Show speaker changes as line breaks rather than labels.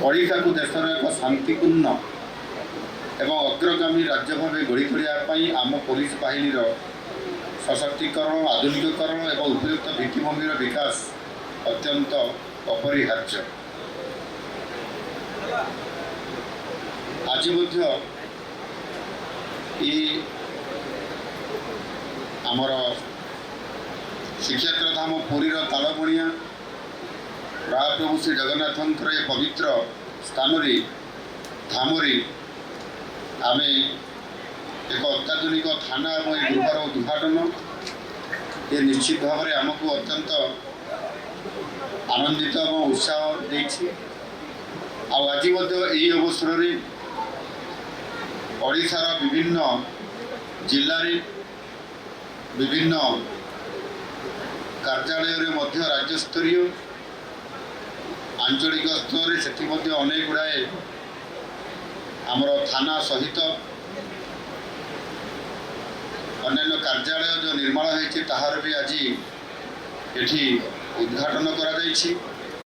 ओडिशा को देशर एक शांतिपूर्ण एवं अग्रगामी राज्य भाव गढ़ी तोड़ाई आम पुलिस बाहिनी सशक्तिकरण आधुनिकीकरण और उपयुक्त भित्तिभूमि विकास अत्यंत अपरिहार्य। आज आमर श्रीक्षेत्र धाम पुरीर तालबणिया महाप्रभु श्री जगन्नाथंकर ये पवित्र स्थान धामरी आम एक अत्याधुनिक थाना और गृहर उद्घाटन ये निश्चित भाव में आमको अत्यंत आनंदित और उत्साह देछि। आज यही अवसर में ओडिशार विभिन्न जिले विभिन्न कार्यालय राज्यस्तरीय आंचलिक स्तर से अनेक गुड़ाए आमर थाना सहित अन्य कार्यालय जो निर्माण होती ताहार भी आज एठी उद्घाटन करा जायछि।